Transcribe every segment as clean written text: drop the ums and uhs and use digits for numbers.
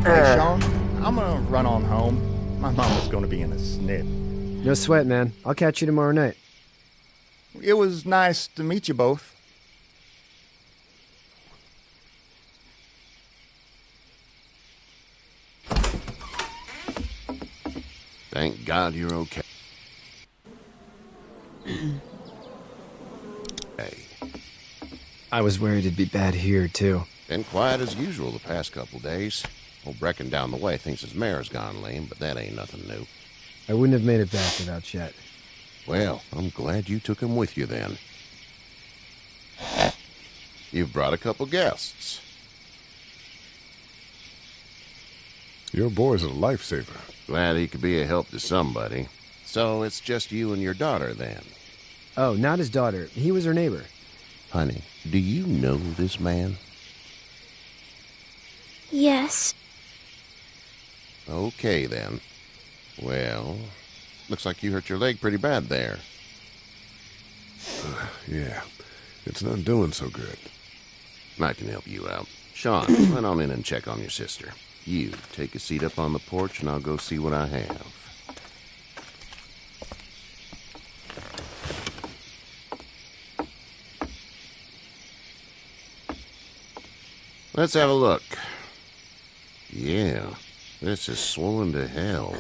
Hey, Sean, I'm gonna run on home. My mama's gonna be in a snit. No sweat, man. I'll catch you tomorrow night. It was nice to meet you both. Thank God you're okay. Hey, I was worried it'd be bad here, too. been quiet as usual the past couple days. Old Brecken down the way thinks his mare's gone lame, but that ain't nothing new. I wouldn't have made it back without Chet. Well, I'm glad you took him with you then. You've brought a couple guests. Your boy's a lifesaver. Glad he could be a help to somebody. So it's just you and your daughter then. Oh, not his daughter. He was her neighbor. Honey, do you know this man? Yes. Okay then. Well, looks like you hurt your leg pretty bad there. Yeah, it's not doing so good. I can help you out. Sean, run on in and check on your sister. You, take a seat up on the porch and I'll go see what I have. Let's have a look. Yeah, this is swollen to hell.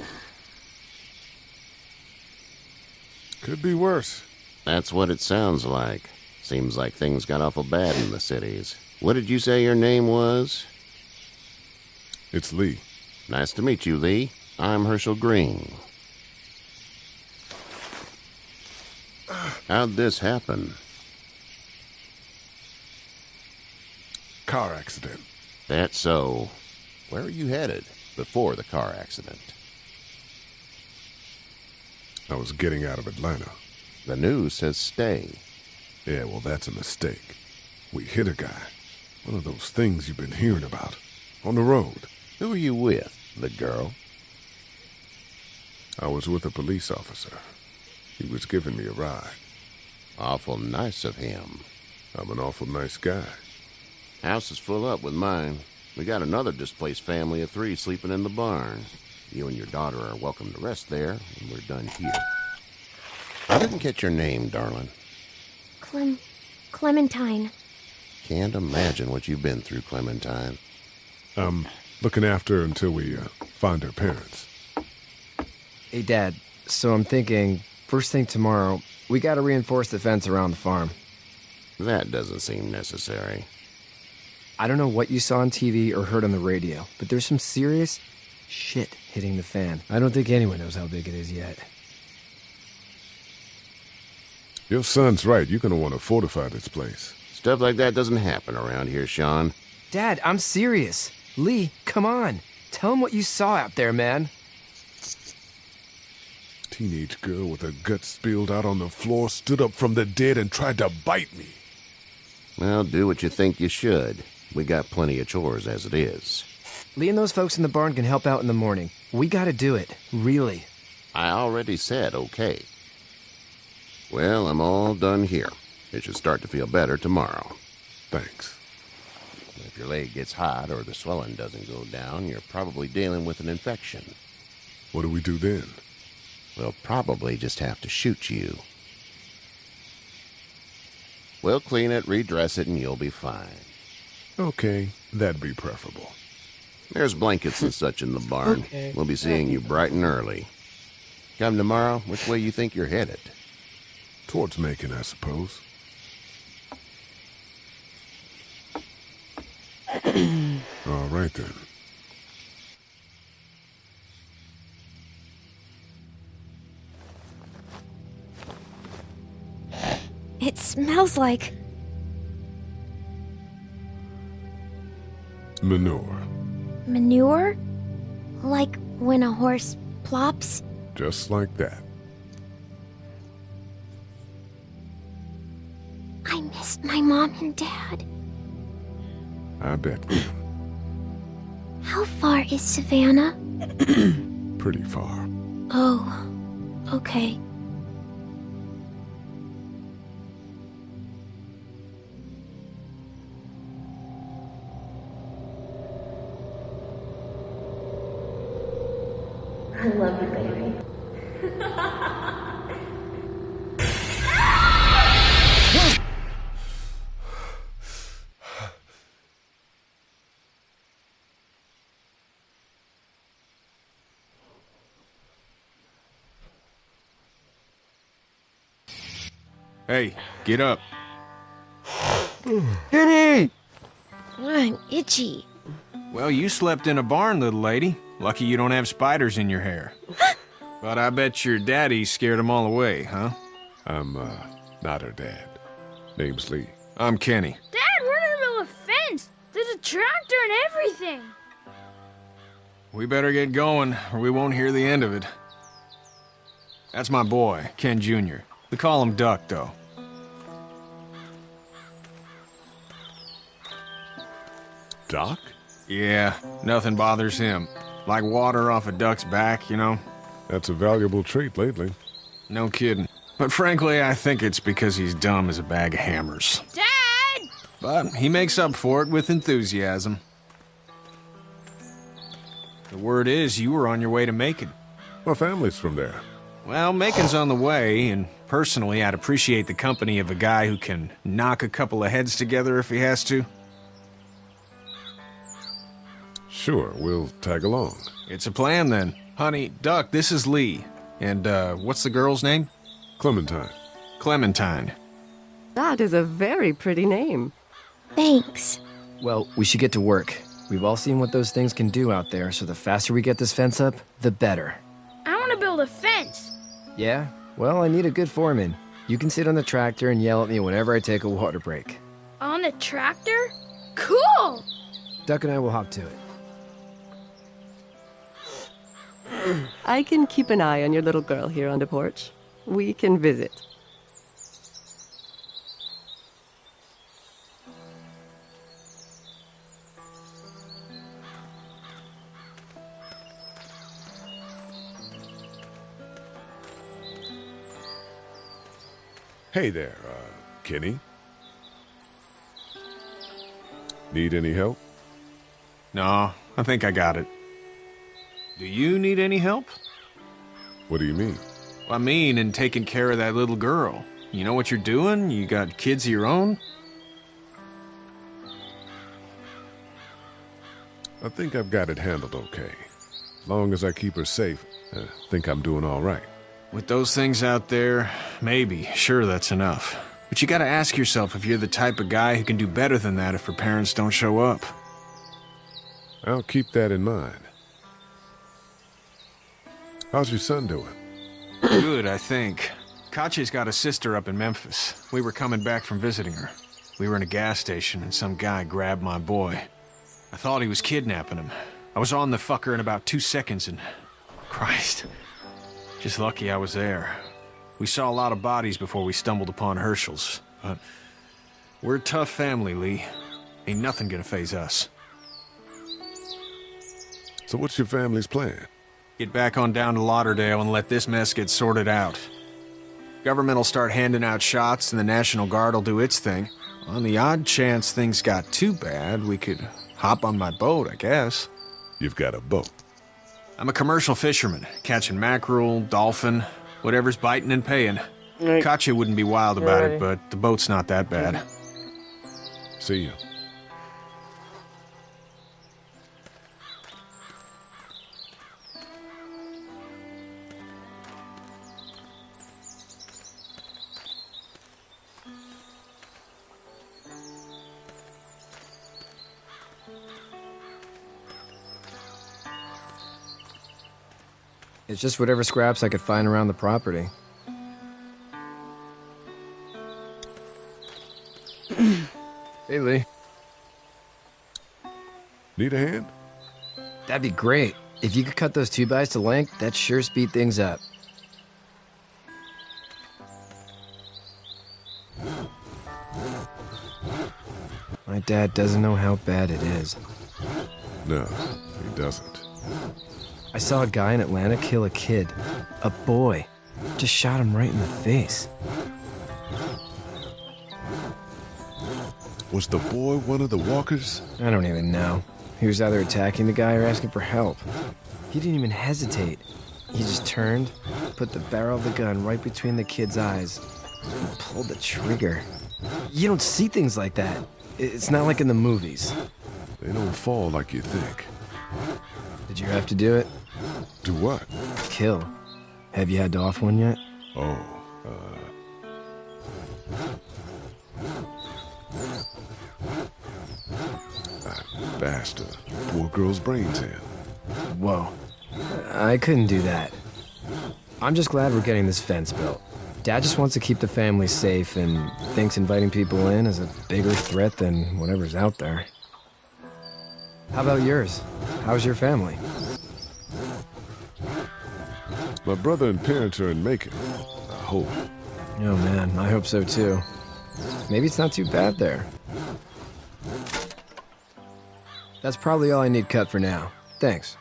Could be worse. That's what it sounds like. Seems like things got awful bad in the cities. What did you say your name was? It's Lee. Nice to meet you, Lee. I'm Herschel Green. How'd this happen? Car accident. That's so. Where are you headed before the car accident? I was getting out of Atlanta. The news says stay. Yeah, well, that's a mistake. We hit a guy. One of those things you've been hearing about. On the road. Who are you with? The girl? I was with a police officer. He was giving me a ride. Awful nice of him. I'm an awful nice guy. House is full up with mine. We got another displaced family of 3 sleeping in the barn. You and your daughter are welcome to rest there, and we're done here. I didn't get your name, darling. Clementine. Can't imagine what you've been through, Clementine. Looking after her until we find her parents. Hey, Dad. So I'm thinking, first thing tomorrow, we gotta reinforce the fence around the farm. That doesn't seem necessary. I don't know what you saw on TV or heard on the radio, but there's some serious shit hitting the fan. I don't think anyone knows how big it is yet. Your son's right. You're gonna want to fortify this place. Stuff like that doesn't happen around here, Sean. Dad, I'm serious. Lee, come on. Tell him what you saw out there, man. Teenage girl with her guts spilled out on the floor stood up from the dead and tried to bite me. Well, do what you think you should. We got plenty of chores as it is. Lee and those folks in the barn can help out in the morning. We gotta do it. Really. I already said okay. Well, I'm all done here. It should start to feel better tomorrow. Thanks. If your leg gets hot or the swelling doesn't go down, you're probably dealing with an infection. What do we do then? We'll probably just have to shoot you. We'll clean it, redress it, and you'll be fine. Okay, that'd be preferable. There's blankets and such in the barn. Okay. We'll be seeing you bright and early. Come tomorrow, which way you think you're headed? Towards Macon, I suppose. All right, then. It smells like... Manure. manure? Like when a horse plops? Just like that. I missed my mom and dad. I bet. How far is Savannah? Pretty far. Oh, okay. I love you, baby. Hey, get up. Kenny! I'm itchy. Well, you slept in a barn, little lady. Lucky you don't have spiders in your hair. But I bet your daddy scared them all away, huh? I'm, not her dad. Name's Lee. I'm Kenny. Dad, we're in the middle of a fence. There's a tractor and everything. We better get going, or we won't hear the end of it. That's my boy, Ken Jr. We call him Duck, though. Doc? Yeah, nothing bothers him. Like water off a duck's back, you know? That's a valuable trait lately. No kidding. But frankly, I think it's because he's dumb as a bag of hammers. Dad! But he makes up for it with enthusiasm. The word is you were on your way to Macon. My family's from there. Well, Macon's on the way, and personally, I'd appreciate the company of a guy who can knock a couple of heads together if he has to. Sure, we'll tag along. It's a plan, then. Honey, Duck, this is Lee. And, what's the girl's name? Clementine. Clementine. That is a very pretty name. Thanks. Well, we should get to work. We've all seen what those things can do out there, so the faster we get this fence up, the better. I want to build a fence. Yeah? Well, I need a good foreman. You can sit on the tractor and yell at me whenever I take a water break. On the tractor? Cool! Duck and I will hop to it. I can keep an eye on your little girl here on the porch. We can visit. Hey there, Kenny. Need any help? No, I think I got it. Do you need any help? What do you mean? I mean, in taking care of that little girl. You know what you're doing? You got kids of your own? I think I've got it handled okay. As long as I keep her safe, I think I'm doing all right. With those things out there, maybe, sure, that's enough. But you gotta ask yourself if you're the type of guy who can do better than that if her parents don't show up. I'll keep that in mind. How's your son doing? Good, I think. Katya's got a sister up in Memphis. We were coming back from visiting her. We were in a gas station and some guy grabbed my boy. I thought he was kidnapping him. I was on the fucker in about 2 seconds and... Christ. Just lucky I was there. We saw a lot of bodies before we stumbled upon Herschel's. But we're a tough family, Lee. Ain't nothing gonna faze us. So what's your family's plan? Get back on down to Lauderdale and let this mess get sorted out. Government will start handing out shots and the National Guard will do its thing. On the odd chance things got too bad, we could hop on my boat, I guess. You've got a boat. I'm a commercial fisherman, catching mackerel, dolphin, whatever's biting and paying. Katya wouldn't be wild about it, but the boat's not that bad. See you. It's just whatever scraps I could find around the property. Hey, Lee. Need a hand? That'd be great. If you could cut those 2x to length, that'd sure speed things up. My dad doesn't know how bad it is. No, he doesn't. I saw a guy in Atlanta kill a kid. A boy. Just shot him right in the face. Was the boy one of the walkers? I don't even know. He was either attacking the guy or asking for help. He didn't even hesitate. He just turned, put the barrel of the gun right between the kid's eyes, and pulled the trigger. You don't see things like that. It's not like in the movies. They don't fall like you think. Did you have to do it? Do what? Kill. Have you had to off one yet? Oh, I bashed a poor girl's brains in. Whoa. I couldn't do that. I'm just glad we're getting this fence built. Dad just wants to keep the family safe and thinks inviting people in is a bigger threat than whatever's out there. How about yours? How's your family? My brother and parents are in Macon. I hope. Oh man, I hope so too. Maybe it's not too bad there. That's probably all I need cut for now. Thanks.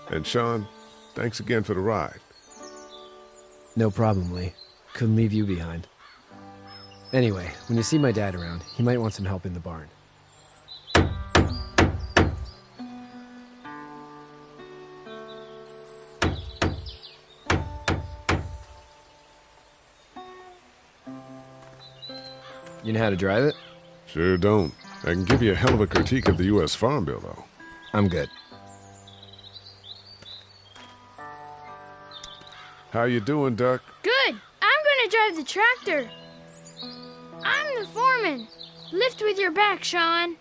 And Sean, thanks again for the ride. No problem, Lee. Couldn't leave you behind. Anyway, when you see my dad around, he might want some help in the barn. You know how to drive it? Sure don't. I can give you a hell of a critique of the U.S. Farm Bill, though. I'm good. How you doing, Duck? Good. I'm gonna drive the tractor. I'm the foreman. Lift with your back, Sean.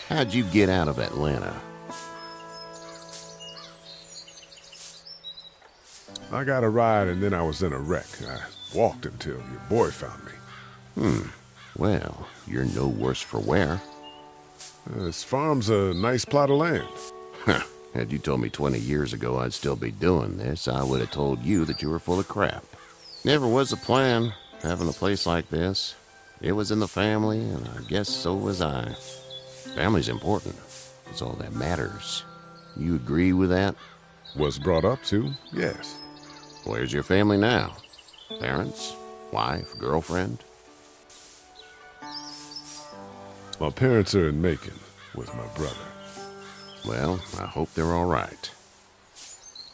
How'd you get out of Atlanta? I got a ride and then I was in a wreck. I walked until your boy found me. Well, you're no worse for wear. This farm's a nice plot of land. Had you told me 20 years ago I'd still be doing this, I would have told you that you were full of crap. Never was a plan, having a place like this. It was in the family, and I guess so was I. Family's important. It's all that matters. You agree with that? Was brought up to, yes. Where's your family now? Parents? Wife? Girlfriend? My parents are in Macon with my brother. Well, I hope they're all right.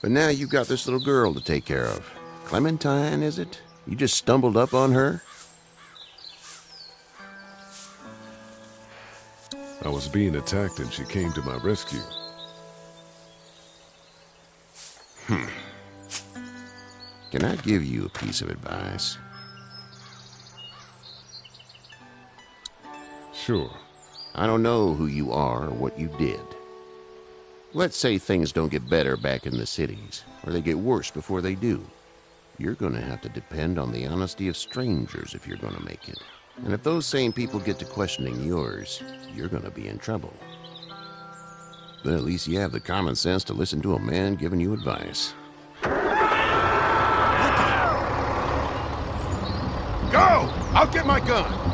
But now you've got this little girl to take care of. Clementine, is it? You just stumbled up on her? I was being attacked and she came to my rescue. Can I give you a piece of advice? Sure. I don't know who you are or what you did. Let's say things don't get better back in the cities, or they get worse before they do. You're going to have to depend on the honesty of strangers if you're going to make it. And if those same people get to questioning yours, you're going to be in trouble. But at least you have the common sense to listen to a man giving you advice. Go! I'll get my gun!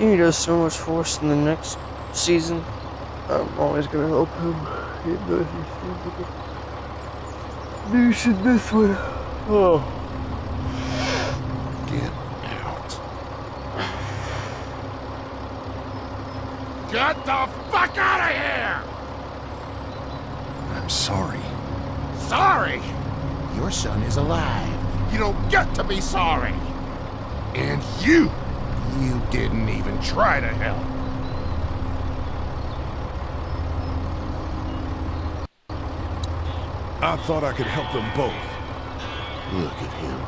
Kenny does so much for us in the next season. I'm always gonna help him. He does nation this way. Oh. Get out. Get the fuck out of here! I'm sorry. Sorry? Your son is alive. You don't get to be sorry. And you didn't even try to help. I thought I could help them both. Look at him.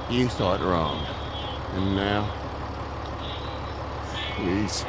You thought wrong. And now? Please,